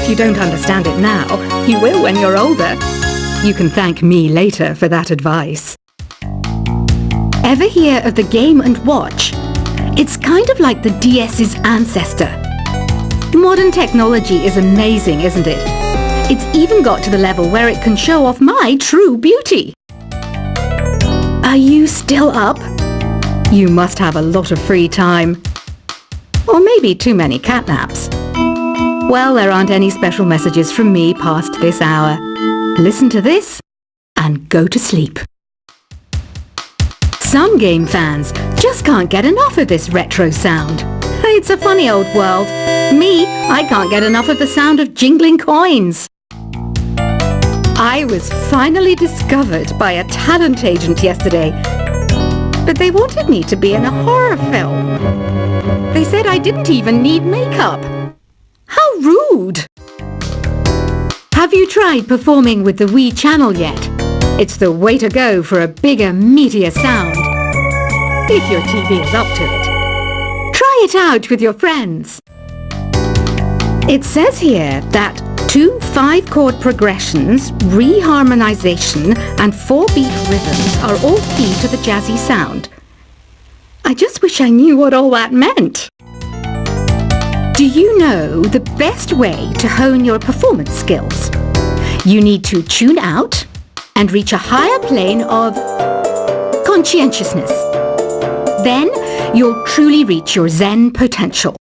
If you don't understand it now, you will when you're older. You can thank me later for that advice. Ever hear of the Game & Watch? It's kind of like the DS's ancestor. Modern technology is amazing, isn't it? It's even got to the level where it can show off my true beauty. Are you still up? You must have a lot of free time. Or maybe too many catnaps. Well, there aren't any special messages from me past this hour. Listen to this and go to sleep. Some game fans just can't get enough of this retro sound. It's a funny old world. Me, I can't get enough of the sound of jingling coins. I was finally discovered by a talent agent yesterday, but they wanted me to be in a horror film. They said I didn't even need makeup. How rude! Have you tried performing with the Wii channel yet? It's the way to go for a bigger, meatier sound. If your TV is up to it. Try it out with your friends. It says here that 2 5-chord progressions, reharmonization and 4-beat rhythms are all key to the jazzy sound. I just wish I knew what all that meant. Do you know the best way to hone your performance skills? You need to tune out and reach a higher plane of conscientiousness. Then you'll truly reach your Zen potential.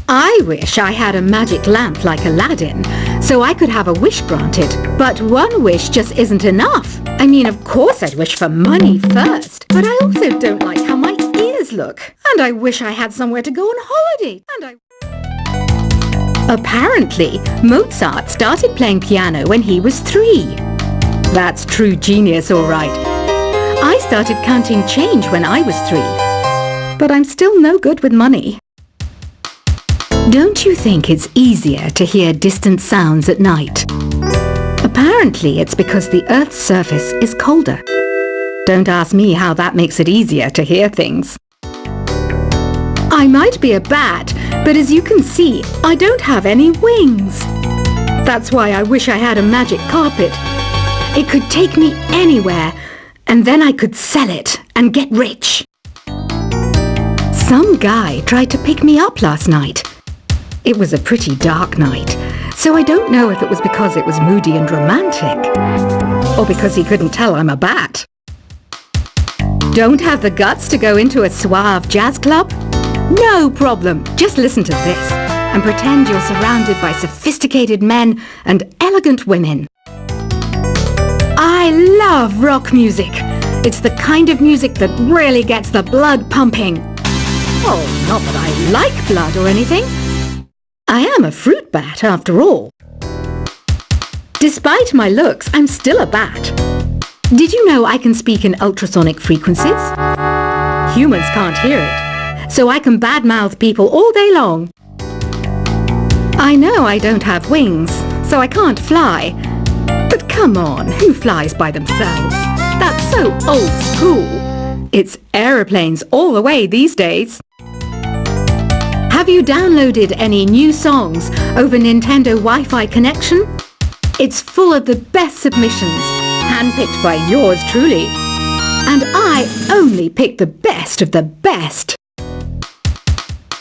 I wish I had a magic lamp like Aladdin, so I could have a wish granted. But one wish just isn't enough. I mean, of course I'd wish for money first, but I also don't like how my ears look. And I wish I had somewhere to go on holiday. Apparently, Mozart started playing piano when he was 3. That's true genius, all right. I started counting change when I was 3. But I'm still no good with money. Don't you think it's easier to hear distant sounds at night? Apparently, it's because the Earth's surface is colder. Don't ask me how that makes it easier to hear things. I might be a bat, but as you can see, I don't have any wings. That's why I wish I had a magic carpet. It could take me anywhere, and then I could sell it and get rich. Some guy tried to pick me up last night. It was a pretty dark night, so I don't know if it was because it was moody and romantic, or because he couldn't tell I'm a bat. Don't have the guts to go into a suave jazz club? No problem, just listen to this and pretend you're surrounded by sophisticated men and elegant women. I love rock music. It's the kind of music that really gets the blood pumping. Oh, not that I like blood or anything. I am a fruit bat, after all. Despite my looks, I'm still a bat. Did you know I can speak in ultrasonic frequencies? Humans can't hear it, so I can badmouth people all day long. I know I don't have wings, so I can't fly. But come on, who flies by themselves? That's so old school. It's aeroplanes all the way these days. Have you downloaded any new songs over Nintendo Wi-Fi connection? It's full of the best submissions, handpicked by yours truly. And I only pick the best of the best.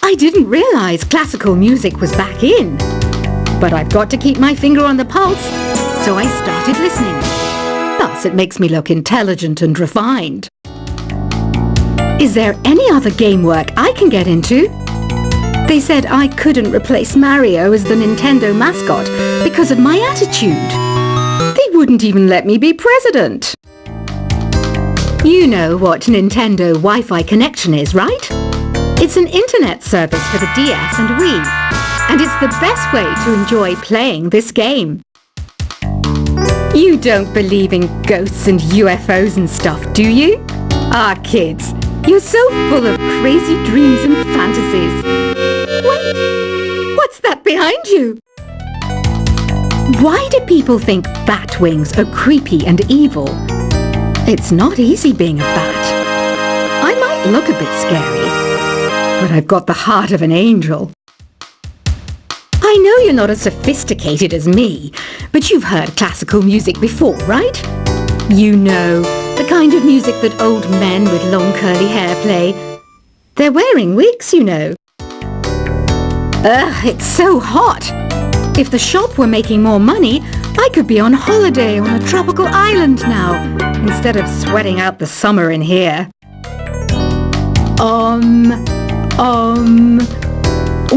I didn't realize classical music was back in. But I've got to keep my finger on the pulse, so I started listening. Thus it makes me look intelligent and refined. Is there any other game work I can get into? They said I couldn't replace Mario as the Nintendo mascot because of my attitude. They wouldn't even let me be president. You know what Nintendo Wi-Fi connection is, right? It's an internet service for the DS and Wii, and it's the best way to enjoy playing this game. You don't believe in ghosts and UFOs and stuff, do you? Ah, kids, you're so full of crazy dreams and fantasies. Wait, what's that behind you? Why do people think bat wings are creepy and evil? It's not easy being a bat. I might look a bit scary, but I've got the heart of an angel. I I know you're not as sophisticated as me, but you've heard classical music before, right? You know, the kind of music that old men with long curly hair play. They're wearing wigs, you know. Ugh, it's so hot. If the shop were making more money, I could be on holiday on a tropical island now, instead of sweating out the summer in here.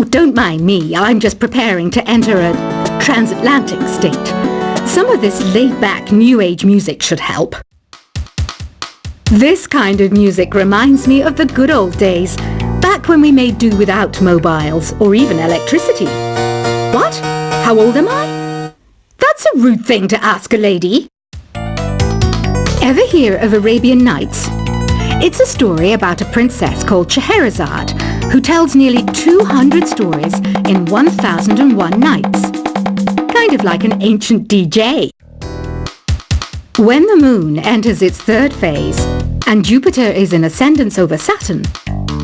Oh, don't mind me. I'm just preparing to enter a transatlantic state. Some of this laid-back New Age music should help. This kind of music reminds me of the good old days, back when we made do without mobiles or even electricity. What? How old am I? That's a rude thing to ask a lady. Ever hear of Arabian Nights? It's a story about a princess called Scheherazade, who tells nearly 200 stories in 1001 nights. Kind of like an ancient DJ. When the moon enters its third phase, and Jupiter is in ascendance over Saturn,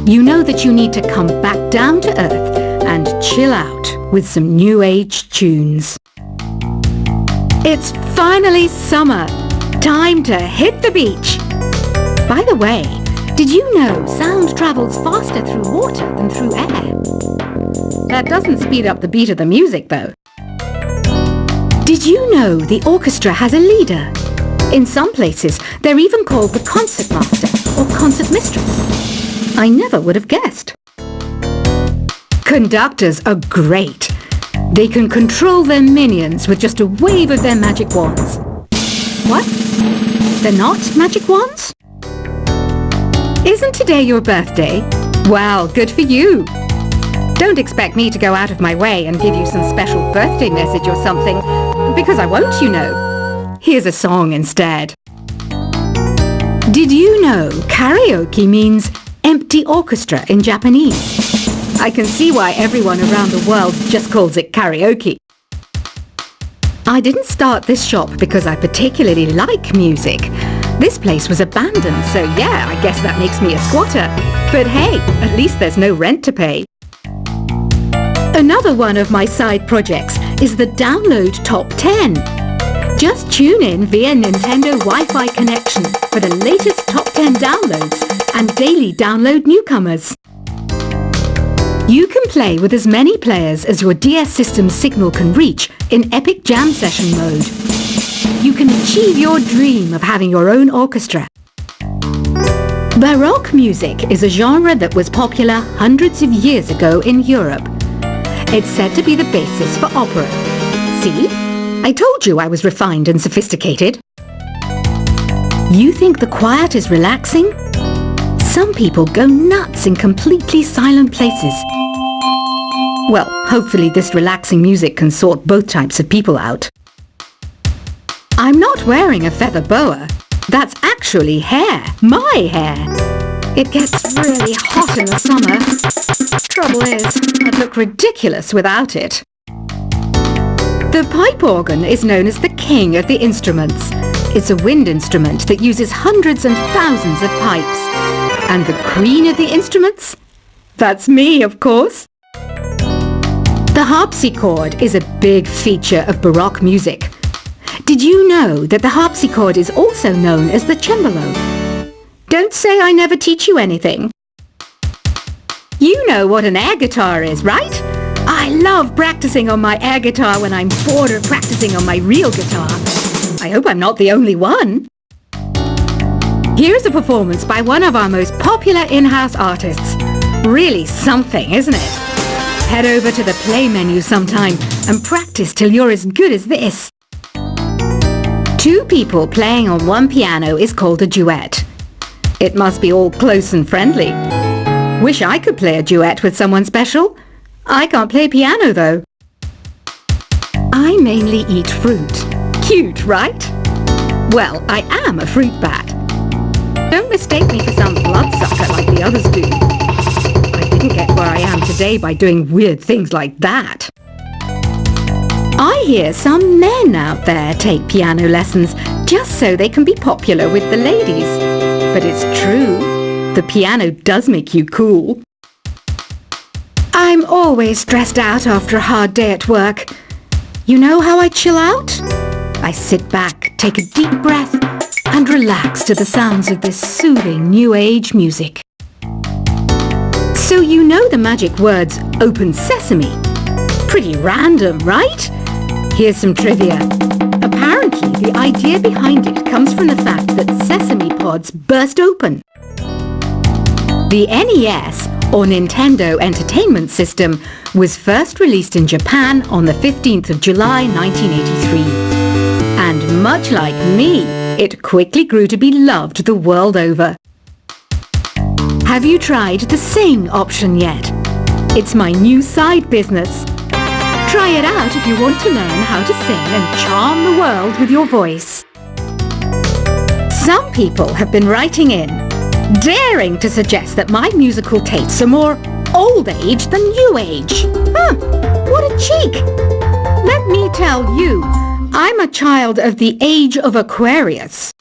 you know that you need to come back down to Earth and chill out with some New Age tunes. It's finally summer. Time to hit the beach. By the way, did you know sound travels faster through water than through air? That doesn't speed up the beat of the music, though. Did you know the orchestra has a leader? In some places, they're even called the concertmaster or concert mistress. I never would have guessed. Conductors are great. They can control their minions with just a wave of their magic wands. What? They're not magic wands? Isn't today your birthday? Well, good for you. Don't expect me to go out of my way and give you some special birthday message or something, because I won't, you know. Here's a song instead. Did you know karaoke means empty orchestra in Japanese? I can see why everyone around the world just calls it karaoke. I didn't start this shop because I particularly like music. This place was abandoned, so yeah, I guess that makes me a squatter. But hey, at least there's no rent to pay. Another one of my side projects is the Download Top 10. Just tune in via Nintendo Wi-Fi connection for the latest top 10 downloads and daily download newcomers. You can play with as many players as your DS system's signal can reach in Epic Jam Session mode. You can achieve your dream of having your own orchestra. Baroque music is a genre that was popular hundreds of years ago in Europe. It's said to be the basis for opera. See? I told you I was refined and sophisticated. You think the quiet is relaxing? Some people go nuts in completely silent places. Well, hopefully this relaxing music can sort both types of people out. I'm not wearing a feather boa. That's actually hair. My hair. It gets really hot in the summer. Trouble is, I'd look ridiculous without it. The pipe organ is known as the king of the instruments. It's a wind instrument that uses hundreds and thousands of pipes. And the queen of the instruments? That's me, of course. The harpsichord is a big feature of Baroque music. Did you know that the harpsichord is also known as the cembalo? Don't say I never teach you anything. You know what an air guitar is, right? I love practicing on my air guitar when I'm bored of practicing on my real guitar. I hope I'm not the only one. Here's a performance by one of our most popular in-house artists. Really something, isn't it? Head over to the play menu sometime and practice till you're as good as this. Two people playing on one piano is called a duet. It must be all close and friendly. Wish I could play a duet with someone special. I can't play piano though. I mainly eat fruit. Cute, right? Well, I am a fruit bat. Don't mistake me for some bloodsucker like the others do. I didn't get where I am today by doing weird things like that. I hear some men out there take piano lessons just so they can be popular with the ladies. But it's true, the piano does make you cool. I'm always stressed out after a hard day at work. You know how I chill out? I sit back, take a deep breath, and relax to the sounds of this soothing new age music. So you know the magic words "open sesame"? Pretty random, right? Here's some trivia. Apparently, the idea behind it comes from the fact that sesame pods burst open. The NES, or Nintendo Entertainment System, was first released in Japan on the 15th of July 1983. And much like me, it quickly grew to be loved the world over. Have you tried the Sing option yet? It's my new side business. Try it out if you want to learn how to sing and charm the world with your voice. Some people have been writing in, daring to suggest that my musical tastes are more old age than new age. What a cheek! Let me tell you, I'm a child of the age of Aquarius.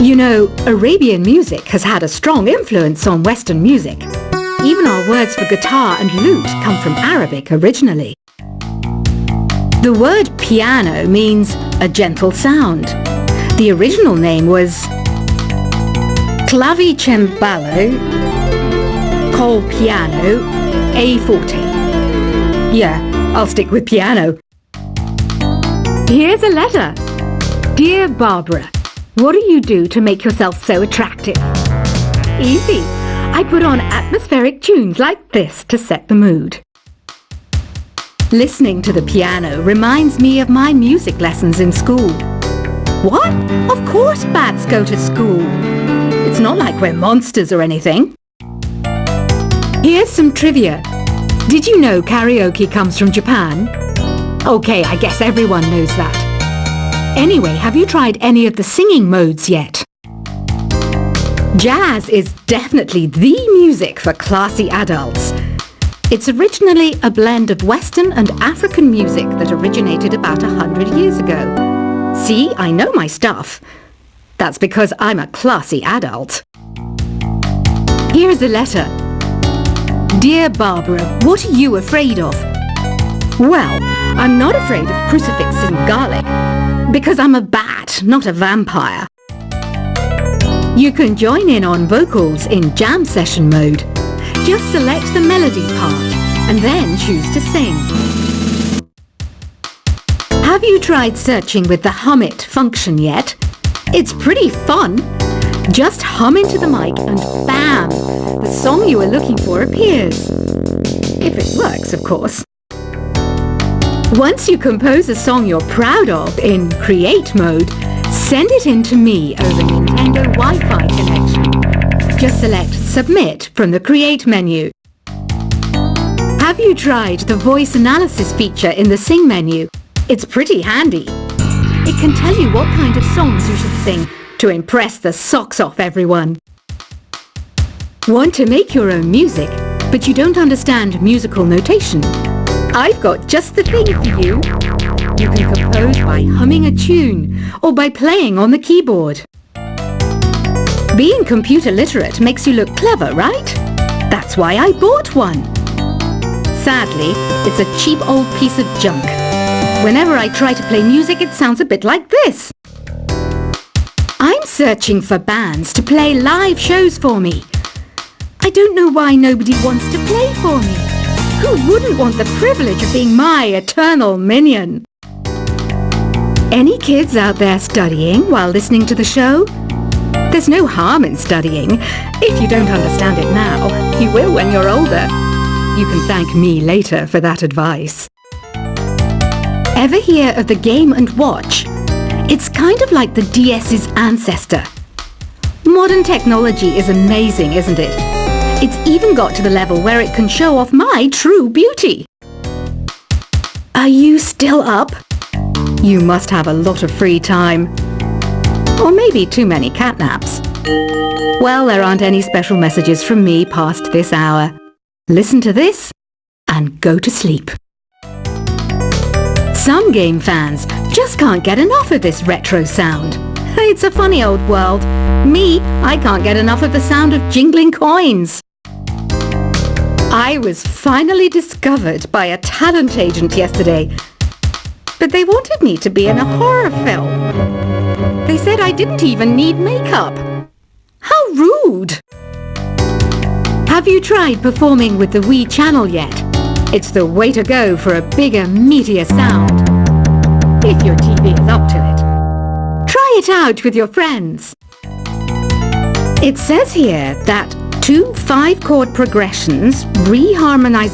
You know, Arabian music has had a strong influence on Western music. Even our words for guitar and lute come from Arabic originally. The word piano means a gentle sound. The original name was clavicembalo col piano a forte. Yeah, I'll stick with piano. Here's a letter. Dear Barbara, what do you do to make yourself so attractive? Easy. I put on atmospheric tunes like this to set the mood. Listening to the piano reminds me of my music lessons in school. What? Of course bats go to school. It's not like we're monsters or anything. Here's some trivia. Did you know karaoke comes from Japan? Okay, I guess everyone knows that. Anyway, have you tried any of the singing modes yet? Jazz is definitely the music for classy adults. It's originally a blend of Western and African music that originated about 100 years ago. See, I know my stuff. That's because I'm a classy adult. Here's a letter. Dear Barbara, what are you afraid of? Well, I'm not afraid of crucifix and garlic, because I'm a bat, not a vampire. You can join in on vocals in jam session mode. Just select the melody part and then choose to sing. Have you tried searching with the Hum It function yet? It's pretty fun. Just hum into the mic and bam! The song you are looking for appears. If it works, of course. Once you compose a song you're proud of in Create mode, send it in to me over Nintendo Wi-Fi connection. Just select Submit from the Create menu. Have you tried the voice analysis feature in the Sing menu? It's pretty handy. It can tell you what kind of songs you should sing to impress the socks off everyone. Want to make your own music, but you don't understand musical notation? I've got just the thing for you. You can compose by humming a tune or by playing on the keyboard. Being computer literate makes you look clever, right? That's why I bought one. Sadly, it's a cheap old piece of junk. Whenever I try to play music, it sounds a bit like this. I'm searching for bands to play live shows for me. I don't know why nobody wants to play for me. Who wouldn't want the privilege of being my eternal minion? Any kids out there studying while listening to the show? There's no harm in studying. If you don't understand it now, you will when you're older. You can thank me later for that advice. Ever hear of the Game & Watch? It's kind of like the DS's ancestor. Modern technology is amazing, isn't it? It's even got to the level where it can show off my true beauty. Are you still up? You must have a lot of free time. Or maybe too many catnaps. Well, there aren't any special messages from me past this hour. Listen to this and go to sleep. Some game fans just can't get enough of this retro sound. It's a funny old world. Me, I can't get enough of the sound of jingling coins. I was finally discovered by a talent agent yesterday, but they wanted me to be in a horror film. They said I didn't even need makeup. How rude! Have you tried performing with the Wii channel yet? It's the way to go for a bigger, meatier sound. If your TV is up to it. Try it out with your friends. It says here that 2 5-chord progressions reharmonize